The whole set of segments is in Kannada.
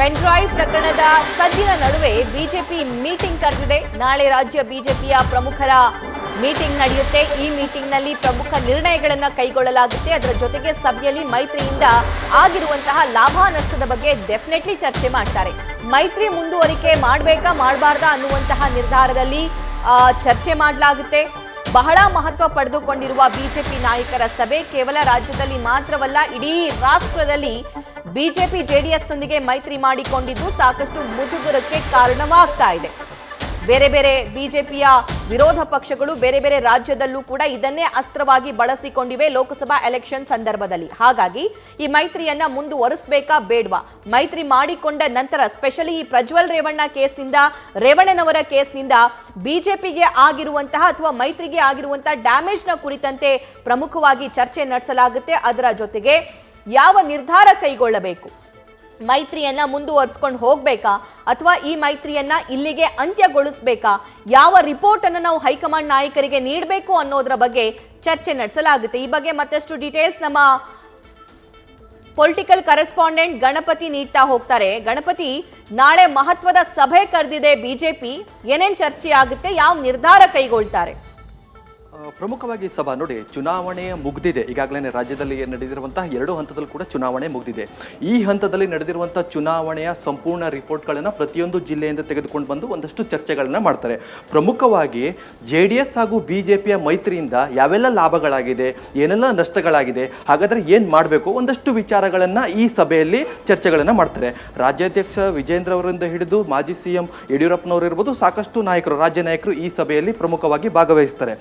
ಪೆನ್ ಡ್ರೈವ್ ಪ್ರಕರಣದ ಸದ್ದಿನ ನಡುವೆ ಬಿಜೆಪಿ ಮೀಟಿಂಗ್ ಕರೆದಿದೆ. ನಾಳೆ ರಾಜ್ಯ ಬಿಜೆಪಿಯ ಪ್ರಮುಖರ ಮೀಟಿಂಗ್ ನಡೆಯುತ್ತೆ. ಈ ಮೀಟಿಂಗ್ನಲ್ಲಿ ಪ್ರಮುಖ ನಿರ್ಣಯಗಳನ್ನು ಕೈಗೊಳ್ಳಲಾಗುತ್ತೆ. ಅದರ ಜೊತೆಗೆ ಸಭೆಯಲ್ಲಿ ಮೈತ್ರಿಯಿಂದ ಆಗಿರುವಂತಹ ಲಾಭ ನಷ್ಟದ ಬಗ್ಗೆ ಡೆಫಿನೆಟ್ಲಿ ಚರ್ಚೆ ಮಾಡ್ತಾರೆ. ಮೈತ್ರಿ ಮುಂದುವರಿಕೆ ಮಾಡಬೇಕಾ ಮಾಡಬಾರ್ದಾ ಅನ್ನುವಂತಹ ನಿರ್ಧಾರದಲ್ಲಿ ಚರ್ಚೆ ಮಾಡಲಾಗುತ್ತೆ. ಬಹಳ ಮಹತ್ವ ಪಡೆದುಕೊಂಡಿರುವ ಬಿಜೆಪಿ ನಾಯಕರ ಸಭೆ ಕೇವಲ ರಾಜ್ಯದಲ್ಲಿ ಮಾತ್ರವಲ್ಲ, ಇಡೀ ರಾಷ್ಟ್ರದಲ್ಲಿ ಬಿಜೆಪಿ ಜೆಡಿಎಸ್ನೊಂದಿಗೆ ಮೈತ್ರಿ ಮಾಡಿಕೊಂಡಿದ್ದು ಸಾಕಷ್ಟು ಮುಜುಗರಕ್ಕೆ ಕಾರಣವಾಗ್ತಾ ಇದೆ. ಬೇರೆ ಬೇರೆ ಬಿಜೆಪಿಯ ವಿರೋಧ ಪಕ್ಷಗಳು ಬೇರೆ ಬೇರೆ ರಾಜ್ಯದಲ್ಲೂ ಕೂಡ ಇದನ್ನೇ ಅಸ್ತ್ರವಾಗಿ ಬಳಸಿಕೊಂಡಿವೆ ಲೋಕಸಭಾ ಎಲೆಕ್ಷನ್ ಸಂದರ್ಭದಲ್ಲಿ. ಹಾಗಾಗಿ ಈ ಮೈತ್ರಿಯನ್ನ ಮುಂದುವರಿಸಬೇಕಾ ಬೇಡವಾ, ಮೈತ್ರಿ ಮಾಡಿಕೊಂಡ ನಂತರ ಸ್ಪೆಷಲಿ ಈ ಪ್ರಜ್ವಲ್ ರೇವಣ್ಣ ಕೇಸ್ನಿಂದ, ರೇವಣ್ಣನವರ ಕೇಸ್ನಿಂದ ಬಿಜೆಪಿಗೆ ಆಗಿರುವಂತಹ ಅಥವಾ ಮೈತ್ರಿಗೆ ಆಗಿರುವಂತಹ ಡ್ಯಾಮೇಜ್ನ ಕುರಿತಂತೆ ಪ್ರಮುಖವಾಗಿ ಚರ್ಚೆ ನಡೆಸಲಾಗುತ್ತೆ. ಅದರ ಜೊತೆಗೆ ಯಾವ ನಿರ್ಧಾರ ಕೈಗೊಳ್ಳಬೇಕು, ಮೈತ್ರಿಯನ್ನ ಮುಂದುವರಿಸಿಕೊಂಡು ಹೋಗ್ಬೇಕಾ ಅಥವಾ ಈ ಮೈತ್ರಿಯನ್ನ ಇಲ್ಲಿಗೆ ಅಂತ್ಯಗೊಳಿಸಬೇಕಾ, ಯಾವ ರಿಪೋರ್ಟ್ ಅನ್ನು ನಾವು ಹೈಕಮಾಂಡ್ ನಾಯಕರಿಗೆ ನೀಡಬೇಕು ಅನ್ನೋದರ ಬಗ್ಗೆ ಚರ್ಚೆ ನಡೆಸಲಾಗುತ್ತೆ. ಈ ಬಗ್ಗೆ ಮತ್ತಷ್ಟು ಡೀಟೇಲ್ಸ್ ನಮ್ಮ ಪೊಲಿಟಿಕಲ್ ಕರೆಸ್ಪಾಂಡೆಂಟ್ ಗಣಪತಿ ನೀಡ್ತಾ ಹೋಗ್ತಾರೆ. ಗಣಪತಿ, ನಾಳೆ ಮಹತ್ವದ ಸಭೆ ಕರೆದಿದೆ ಬಿಜೆಪಿ, ಏನೇನ್ ಚರ್ಚೆ ಆಗುತ್ತೆ, ಯಾವ ನಿರ್ಧಾರ ಕೈಗೊಳ್ತಾರೆ? ಪ್ರಮುಖವಾಗಿ ಸಭಾ ನೋಡಿ, ಚುನಾವಣೆ ಮುಗಿದಿದೆ. ಈಗಾಗಲೇ ರಾಜ್ಯದಲ್ಲಿ ನಡೆದಿರುವಂತಹ 2 ಹಂತದಲ್ಲಿ ಕೂಡ ಚುನಾವಣೆ ಮುಗಿದಿದೆ. ಈ ಹಂತದಲ್ಲಿ ನಡೆದಿರುವಂತಹ ಚುನಾವಣೆಯ ಸಂಪೂರ್ಣ ರಿಪೋರ್ಟ್ಗಳನ್ನು ಪ್ರತಿಯೊಂದು ಜಿಲ್ಲೆಯಿಂದ ತೆಗೆದುಕೊಂಡು ಬಂದು ಒಂದಷ್ಟು ಚರ್ಚೆಗಳನ್ನ ಮಾಡ್ತಾರೆ. ಪ್ರಮುಖವಾಗಿ JDS ಹಾಗೂ ಬಿಜೆಪಿಯ ಮೈತ್ರಿಯಿಂದ ಯಾವೆಲ್ಲ ಲಾಭಗಳಾಗಿದೆ, ಏನೆಲ್ಲ ನಷ್ಟಗಳಾಗಿದೆ, ಹಾಗಾದ್ರೆ ಏನ್ ಮಾಡಬೇಕು, ಒಂದಷ್ಟು ವಿಚಾರಗಳನ್ನ ಈ ಸಭೆಯಲ್ಲಿ ಚರ್ಚೆಗಳನ್ನ ಮಾಡ್ತಾರೆ. ರಾಜ್ಯಾಧ್ಯಕ್ಷ ವಿಜೇಂದ್ರ ಅವರಿಂದ ಹಿಡಿದು ಮಾಜಿ CM ಯಡಿಯೂರಪ್ಪನವರು ಇರ್ಬೋದು, ಸಾಕಷ್ಟು ನಾಯಕರು, ರಾಜ್ಯ ನಾಯಕರು ಈ ಸಭೆಯಲ್ಲಿ ಪ್ರಮುಖವಾಗಿ ಭಾಗವಹಿಸ್ತಾರೆ.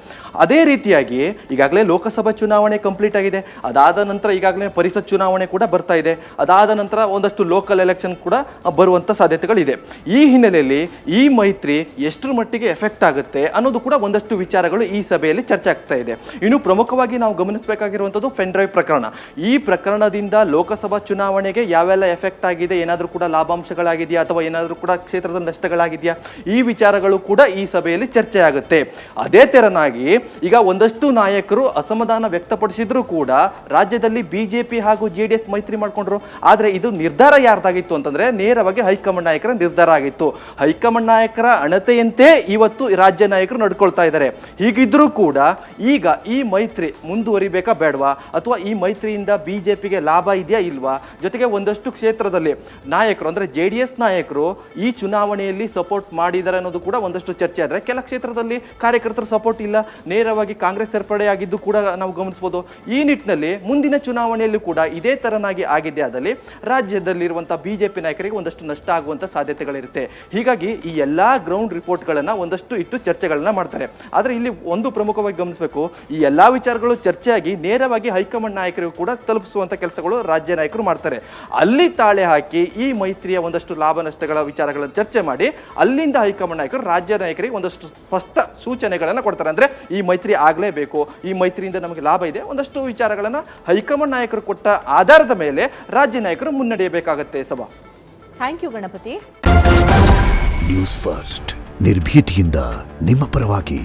ಅದೇ ರೀತಿಯಾಗಿ ಈಗಾಗಲೇ ಲೋಕಸಭಾ ಚುನಾವಣೆ ಕಂಪ್ಲೀಟ್ ಆಗಿದೆ. ಅದಾದ ನಂತರ ಈಗಾಗಲೇ ಪರಿಷತ್ ಚುನಾವಣೆ ಕೂಡ ಬರ್ತಾ ಇದೆ. ಅದಾದ ನಂತರ ಒಂದಷ್ಟು ಲೋಕಲ್ ಎಲೆಕ್ಷನ್ ಕೂಡ ಬರುವಂತ ಸಾಧ್ಯತೆಗಳಿದೆ. ಈ ಹಿನ್ನೆಲೆಯಲ್ಲಿ ಈ ಮೈತ್ರಿ ಎಷ್ಟರ ಮಟ್ಟಿಗೆ ಎಫೆಕ್ಟ್ ಆಗುತ್ತೆ ಅನ್ನೋದು ಕೂಡ ಒಂದಷ್ಟು ವಿಚಾರಗಳು ಈ ಸಭೆಯಲ್ಲಿ ಚರ್ಚೆ ಆಗ್ತಾ ಇದೆ. ಇನ್ನು ಪ್ರಮುಖವಾಗಿ ನಾವು ಗಮನಿಸಬೇಕಾಗಿರುವಂಥದ್ದು ಪೆನ್ ಡ್ರೈವ್ ಪ್ರಕರಣ. ಈ ಪ್ರಕರಣದಿಂದ ಲೋಕಸಭಾ ಚುನಾವಣೆಗೆ ಯಾವೆಲ್ಲ ಎಫೆಕ್ಟ್ ಆಗಿದೆ, ಏನಾದರೂ ಕೂಡ ಲಾಭಾಂಶಗಳಾಗಿದೆಯಾ ಅಥವಾ ಏನಾದರೂ ಕೂಡ ಕ್ಷೇತ್ರದ ನಷ್ಟಗಳಾಗಿದೆಯಾ, ಈ ವಿಚಾರಗಳು ಕೂಡ ಈ ಸಭೆಯಲ್ಲಿ ಚರ್ಚೆ ಆಗುತ್ತೆ. ಅದೇ ತೆರನಾಗಿ ಈಗ ಒಂದಷ್ಟು ನಾಯಕರು ಅಸಮಾಧಾನ ವ್ಯಕ್ತಪಡಿಸಿದ್ರು ಕೂಡ ರಾಜ್ಯದಲ್ಲಿ ಬಿಜೆಪಿ ಹಾಗೂ JDS ಮೈತ್ರಿ ಮಾಡ್ಕೊಂಡ್ರು. ಆದ್ರೆ ಇದು ನಿರ್ಧಾರ ಯಾರ್ದಾಗಿತ್ತು ಅಂತಂದ್ರೆ ನೇರವಾಗಿ ಹೈಕಮಾಂಡ್ ನಾಯಕರ ನಿರ್ಧಾರ ಆಗಿತ್ತು. ಹೈಕಮಾಂಡ್ ನಾಯಕರ ಅಣತೆಯಂತೆ ಇವತ್ತು ರಾಜ್ಯ ನಾಯಕರು ನಡ್ಕೊಳ್ತಾ ಇದ್ದಾರೆ. ಹೀಗಿದ್ರೂ ಕೂಡ ಈಗ ಈ ಮೈತ್ರಿ ಮುಂದುವರಿಬೇಕಾ ಬೇಡವಾ, ಅಥವಾ ಈ ಮೈತ್ರಿಯಿಂದ ಬಿಜೆಪಿಗೆ ಲಾಭ ಇದೆಯಾ ಇಲ್ವಾ, ಜೊತೆಗೆ ಒಂದಷ್ಟು ಕ್ಷೇತ್ರದಲ್ಲಿ ನಾಯಕರು ಅಂದ್ರೆ JDS ನಾಯಕರು ಈ ಚುನಾವಣೆಯಲ್ಲಿ ಸಪೋರ್ಟ್ ಮಾಡಿದ್ದಾರೆ ಅನ್ನೋದು ಕೂಡ ಒಂದಷ್ಟು ಚರ್ಚೆ ಆದ್ರೆ, ಕೆಲ ಕ್ಷೇತ್ರದಲ್ಲಿ ಕಾರ್ಯಕರ್ತರ ಸಪೋರ್ಟ್ ಇಲ್ಲ, ನೇರವಾಗಿ ಕಾಂಗ್ರೆಸ್ ಸೇರ್ಪಡೆಯಾಗಿದ್ದು ಕೂಡ ನಾವು ಗಮನಿಸಬಹುದು. ಈ ನಿಟ್ಟಿನಲ್ಲಿ ಮುಂದಿನ ಚುನಾವಣೆಯಲ್ಲಿ ಕೂಡ ಇದೇ ತರನಾಗಿ ಆಗಿದೆ ಆದಲ್ಲಿ ರಾಜ್ಯದಲ್ಲಿರುವಂತಹ ಬಿಜೆಪಿ ನಾಯಕರಿಗೆ ಒಂದಷ್ಟು ನಷ್ಟ ಆಗುವಂತ ಸಾಧ್ಯತೆಗಳಿರುತ್ತೆ. ಹೀಗಾಗಿ ಈ ಎಲ್ಲಾ ಗ್ರೌಂಡ್ ರಿಪೋರ್ಟ್ಗಳನ್ನ ಒಂದಷ್ಟು ಇಟ್ಟು ಚರ್ಚೆಗಳನ್ನ ಮಾಡ್ತಾರೆ. ಆದ್ರೆ ಇಲ್ಲಿ ಒಂದು ಪ್ರಮುಖವಾಗಿ ಗಮನಿಸಬೇಕು, ಈ ಎಲ್ಲಾ ವಿಚಾರಗಳು ಚರ್ಚೆಯಾಗಿ ನೇರವಾಗಿ ಹೈಕಮಾಂಡ್ ನಾಯಕರಿಗೂ ಕೂಡ ತಲುಪಿಸುವಂತ ಕೆಲಸಗಳು ರಾಜ್ಯ ನಾಯಕರು ಮಾಡ್ತಾರೆ. ಅಲ್ಲಿ ತಾಳೆ ಹಾಕಿ ಈ ಮೈತ್ರಿಯ ಒಂದಷ್ಟು ಲಾಭ ನಷ್ಟಗಳ ವಿಚಾರಗಳನ್ನು ಚರ್ಚೆ ಮಾಡಿ ಅಲ್ಲಿಂದ ಹೈಕಮಾಂಡ್ ನಾಯಕರು ರಾಜ್ಯ ನಾಯಕರಿಗೆ ಒಂದಷ್ಟು ಸ್ಪಷ್ಟ ಸೂಚನೆಗಳನ್ನ ಕೊಡ್ತಾರೆ. ಅಂದ್ರೆ ಈ ಮೈತ್ರಿ ಆಗಲೇಬೇಕು, ಈ ಮೈತ್ರಿಯಿಂದ ನಮಗೆ ಲಾಭ ಇದೆ, ಒಂದಷ್ಟು ವಿಚಾರಗಳನ್ನು ಹೈಕಮಾಂಡ್ ನಾಯಕರು ಕೊಟ್ಟ ಆಧಾರದ ಮೇಲೆ ರಾಜ್ಯ ನಾಯಕರು ಮುನ್ನಡೆಯಬೇಕಾಗತ್ತೆ. ಸಭಾ, thank you Ganapati. News first, ನಿರ್ಭೀತಿಯಿಂದ ನಿಮ್ಮ ಪರವಾಗಿ.